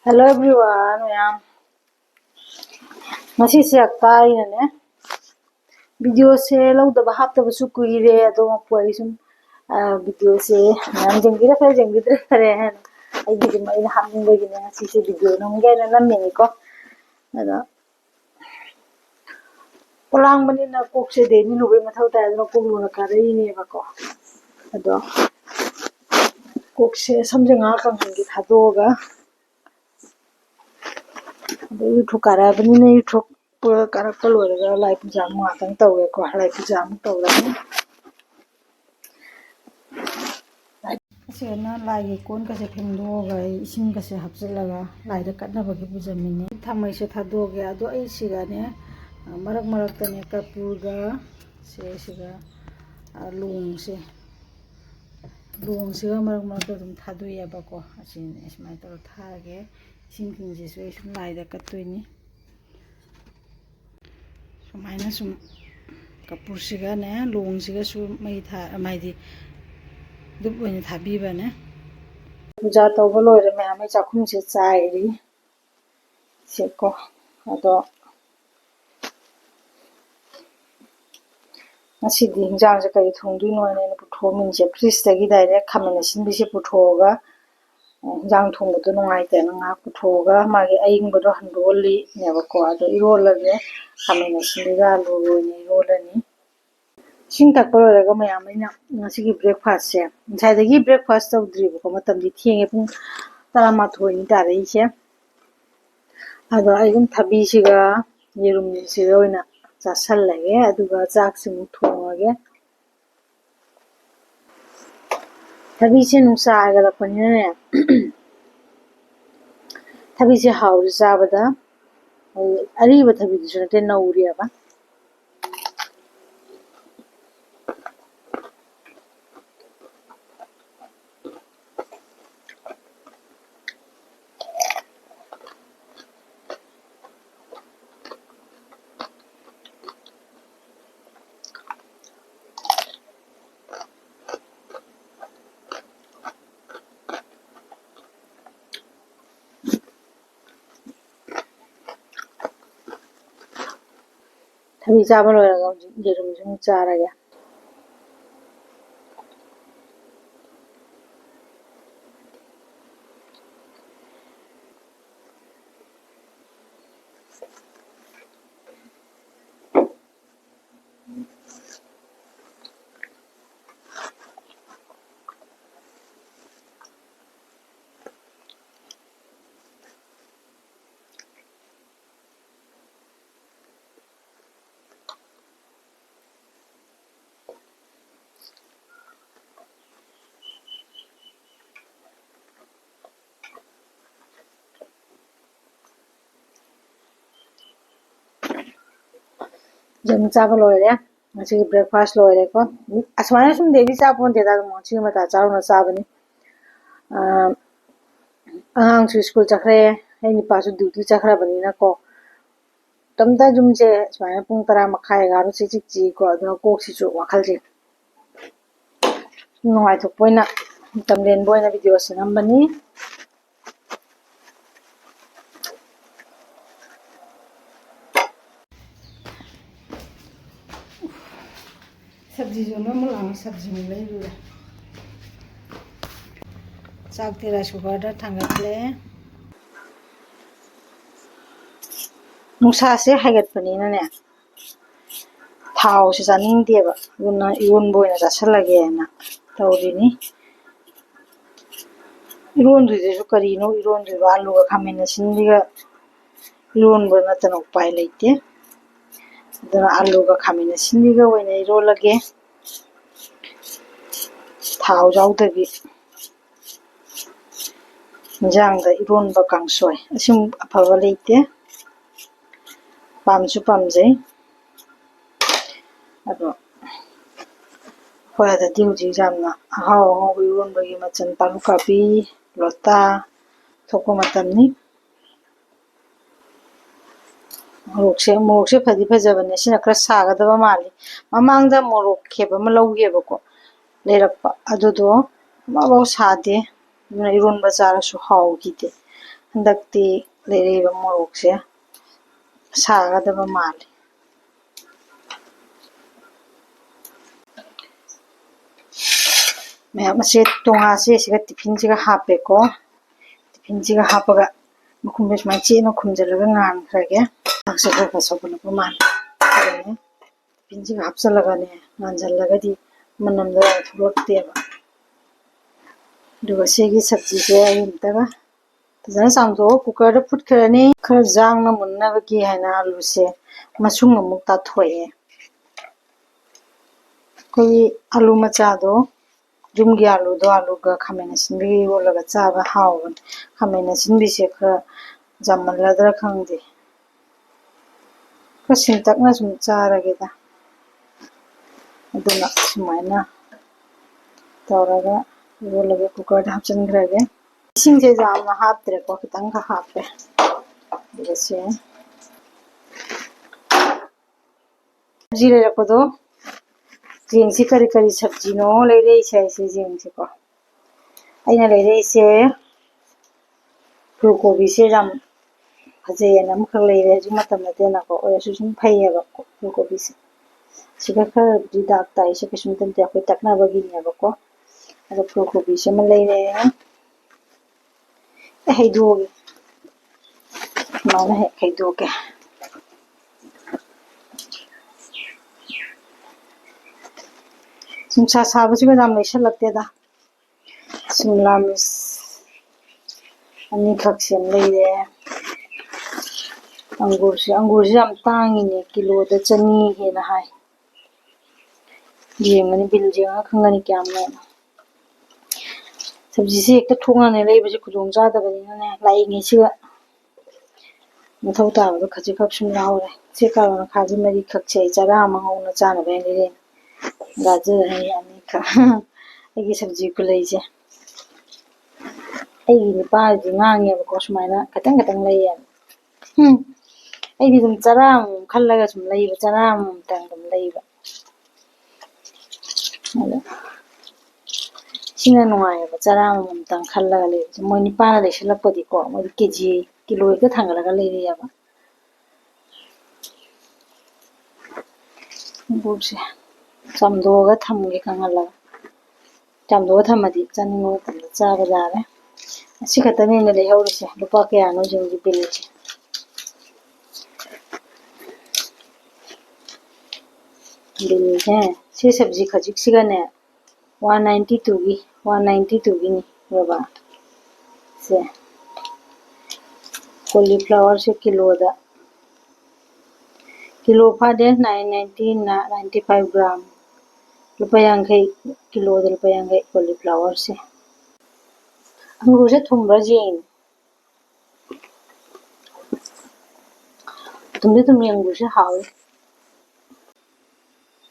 Hello everyone, masih siap tayo na video se lau da bahap da basu kuire ado poi sum video se nam jenggira fare han ai di mai na ham ngi na si se video nong ga na nam ni ko ada pulang bani na kok se de ni lu be ma thau ta no ko lu na ka ri ni ba ko ado kok se samjenga kang ngi thado ga YouTube karabani YouTube karakter luar ga live jamu atang tau ko live jamu tau la सेना लाइगे कोन का से फेंदो गा इसिंग का से हपजलागा लाइदा कटना बगे बुजमिने थामै से थादो गे अदो ai सिगा ने मरक मरक तने कपूर गा से सिगा लुंग से मरक मरक तुम थादो याबा को असिन इसमाय तो थागे इसिंग किंजे से सुम लाइदा कतोइनी सुमाइना सुम कपूर सिगा ने लुंग सिगा सु मै था माइदी दुब ओइना थाबीबा ने पूजा तौबा लोरे मैम चाखुम से चाइरी सेको अदो ngasi di hinjang se kai thongdui noi ne putho min se freeze da gi direct khamena sin bi se puthoga hinjang thongbu to nongai te nga puthoga magi aing bodo handoli ne ba ko ado irola ne khamena sin ga lu ni irola ni sing tak paro ga mayam ina ngasi gi breakfast se sai da gi breakfast to dri ko matam di thienge pung tara ma thoi ni ta rei se ado aigum thabi siga yerum siga oina chasal lage aduga chak simu thongage thabi se nusa aga la panina ne thabi se hauri sabada ari ba thabi du jate nauri aba thabi chaba loiraga yerum jung charaga jung chaba loire ngasi breakfast loire ko asmana sum devi chapon de da mo chi mata charu na chabani ang su school chakre ai ni pa su duty chakra bani na ko tamta jum je asmana pung tara makhai ga ru chi chi ko ado kok si chu wakhal je noi thok poina tamlen boina video sinam bani सब्जी जो ना मुलांग सब्जी में ले लूँ चाक तेरा sugar डर थंगत ले नुसा से हैगत पनी ना ने थाव से जानिंग दिया बा गुना इवन बोई ना जासल लगे ना तौरी नी इवन दुई जो करी नो इवन दुई आलू का खामे ना सिंधी का इवन बोई ना तनो पाई लेते दना आलू का खामे ना सिंधी का वही ना इरो लगे थाव जाऊ तभी जंग दा इरोन बा कांगसोय असिम अफाबा लेते पामसु पामजे अदो होया दा दिउजी जामना हाव हाव इरोन बगी मचन पालु copy लोता थोको मतमनी मोरok se phadi phajabane sina kra sagadaba mali mamangda morok kheba ma lawgebako lerakpa adudo mabau sade iron bazara su haw gite हंदक्ति लेरेबा मोरोकसे सागदबा माले मैम से तोंगासे सिगा टिफिन सिगा हापेको टिफिन सिगा हापगा मखुम बेसमा चेनो खुमजलगा ngan खरगे आक्से को सबनबा माले टिफिन सिगा हापचलगाने nganjallagadi manamda थुलक्तेबा दुगा सेगी सब्जी से अयमतगा फजन सामदो कुकर दा फुटखरनी खर जांगना मुन्नबगी हैना आलू से मसुंग अमुक ताथोए कोई आलू मचादो जुमगी आलूदो आलूगा खामेन सिनबी ओलगा चाबा हावन खामेन सिनबी से खर जामलद्रा खंगदे खर सिंतकना सुम चारगेदा अदुना सुमाइना तौरगा ओलगा कुकर दा हपचनग्रगे इसिंग से जामना हापत्रे को खितंग का हापे जैसे सब्जी ले रखो जेंग से करी करी सब्जी नो ले रे से जेंग से को अइना ले रे से फूलकोबी से जाम फजेन अम खर ले रे जु मतम नतेना को ओयसु सुम फैयेबा को फूलकोबी से सिगा खर दी दाग ताई से किसुम तंते अखोय तकना बगिनेबा को अदा फूलकोबी से म ले रे हैदोगे माना है हैदोगे नुंसा साबसिगा जाम लैसलक्तेदा शिमला मिर्च अनि खक सेम लैरे अंगूर से जाम तांगिने किलोदा 200 हेना हाय जेंगनी बिल जेंगा खंगनी क्याम लेना सब्जी से एक थोंगाने लैबसे खुदोंग जादबनिने लाइंगे सिगा मथौ ताबदो खजि खक सुम लाहौरे से कारण खाजि मरी खक से जरा मंगौना चानबे लेरे गाजर है यानी का एगी सब्जी को लैजे एगी निपाजी ngangebako sumaina katang katang laiye aidi dum charam khallaga sum laiba charam tang dum laiba ala sina nuaya ba charam tang khallaga le moi ni pana le silapodi ko moi keji kilo ga thangalaga leire yaba बुबसे चामदोगा थमगे खंगला चामदोगा थमदी चानिंगो तंदा चाबा जारे असि खतने ने लेहौरसे लुपा कयानो जिंगी बिलसे bill है से सब्जी खजिक सिगने 192 की नि बाबा से कॉलीफ्लावर से किलो फादे 990 ना 95 ग्राम रुपया यांखै किलोदा रुपया यांखै कॉलीफ्लावर से अंगूर से थुमब्रा जेन तुमने अंगूर से हावे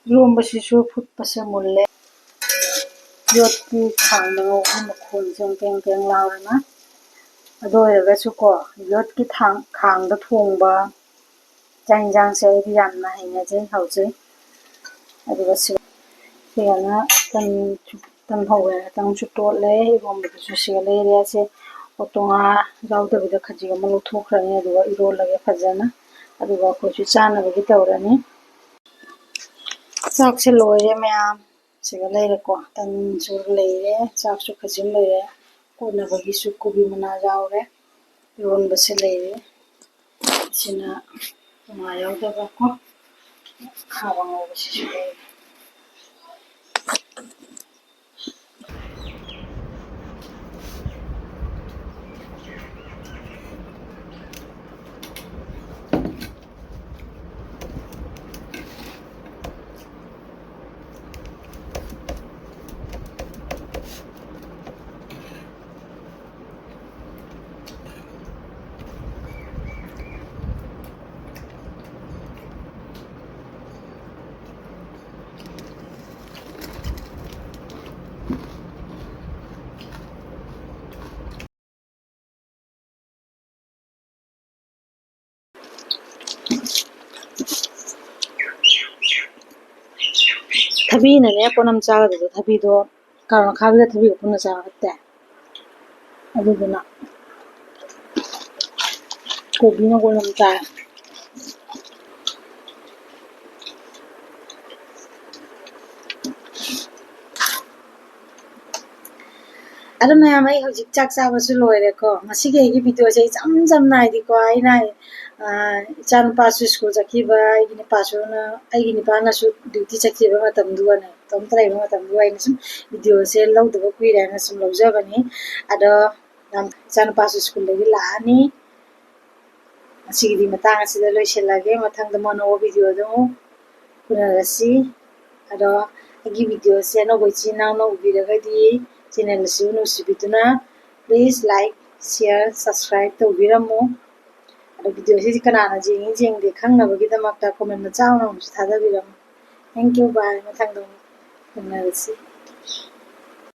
लोंबसिसु फुटपसे मुल्ले योटकी खांगो मखोल जंग पेंग पेंग लावना अदोयरगसु को योटकी खांगदा थोंबा चाइंजांग से यामना हैनाजे हाउजे अदुगा सिगाना तन हौवे तन चुटोले इरोंबदसु सिगा लेरे से ओतोंगा जाउदबida खजिगा मलो थोखराने अदुगा इरोलगे फजना अदुगा खोसु चानबगी तौरनी चाक से लोरे मैम सिगा लेरे को तन सुर लेरे चाक सु खजिम लेरे कोनबगी सु कोबी मना जाउरे इरोंबसे लेरे सिना मा याउदबा को खावांगो बसिसु लेरे थबी ने कोनम चागदो थबीदो कारण खाबिदा थबी पुना चागते अदुदुना ꯀꯣꯕꯤꯅ ꯒꯣꯂꯝ ꯆꯥꯏ ꯑꯗꯨ ꯃꯌꯥꯝ ꯑꯩ ꯍꯧꯖꯤꯛ ꯆꯥꯛ ꯆꯥꯕꯁꯨ ꯂꯣꯏꯔꯦꯀꯣ ꯉꯁꯤꯒꯤ ꯑꯩꯒꯤ ꯚꯤꯗꯤꯑꯣꯁꯦ ꯏꯆꯝ ꯆꯝꯅ ꯍꯥꯏꯗꯤꯀꯣ ꯑꯩꯅ ꯏꯆꯥꯅꯨꯄꯥꯁꯨ ꯁ꯭ꯀꯨꯜ ꯆꯠꯈꯤꯕ ꯑꯩꯒꯤ ꯅꯨꯄꯥꯅꯁꯨ ꯗ꯭ꯌꯨꯇꯤ ꯆꯠꯈꯤꯕ ꯃꯇꯝꯗꯨꯒꯅꯦ ꯏꯇꯣꯝꯇ ꯂꯩꯕ ꯃꯇꯝꯗꯨꯒ ꯑꯩꯅ ꯁꯨꯝ ꯚꯤꯗꯤꯑꯣꯁꯦ ꯂꯧꯗꯕ ꯀꯨꯏꯔꯦꯅ ꯁꯨꯝ ꯂꯧꯖꯕꯅꯤ ꯑꯗꯣ ꯏꯆꯥꯅꯨꯄꯥꯁꯨ ꯁ꯭ꯀꯨꯜꯗꯒꯤ ꯂꯥꯛꯑꯅꯤ ꯉꯁꯤꯒꯤꯗꯤ ꯃꯇꯥꯡ ꯑꯁꯤꯗ ꯂꯣꯏꯁꯤꯜꯂꯒꯦ ꯃꯊꯪꯗ ꯑꯅꯧꯕ ꯚꯤꯗꯤꯑꯣꯗ ꯑꯃꯨꯛ ꯎꯅꯔꯁꯤ ꯑꯗꯣ ꯑꯩꯒꯤ ꯚꯤꯗꯤꯑꯣꯁꯦ ꯑꯅꯧꯕ ꯏꯆꯤꯟ ꯏꯅꯥꯎꯅ ꯎꯕꯤꯔꯒꯗꯤ ꯆꯦꯅꯦꯜ ꯑꯁꯤꯕꯨ ꯅꯨꯡꯁꯤꯕꯤꯗꯨꯅ ꯄ꯭ꯂꯤꯖ ꯂꯥꯏꯛ ꯁꯤꯌꯔ ꯁꯕꯁꯀ꯭ꯔꯥꯏꯕ ꯇꯧꯕꯤꯔꯝꯃꯨ ꯑꯗꯣ ꯚꯤꯗꯤꯑꯣꯁꯤꯗꯤ ꯀꯅꯥꯅ ꯌꯦꯡꯉꯤ ꯌꯦꯡꯗꯦ ꯈꯪꯅꯕꯒꯤꯗꯃꯛꯇ ꯀꯣꯃꯦꯟ ꯃꯆꯥ ꯑꯃꯃꯝꯁꯨ ꯊꯥꯗꯕꯤꯔꯝꯃꯨ ꯊꯦꯡꯛ ꯌꯨ ꯕꯥꯏ ꯃꯊꯪꯗ ꯑꯃꯨꯛ ꯎꯅꯔꯁꯤ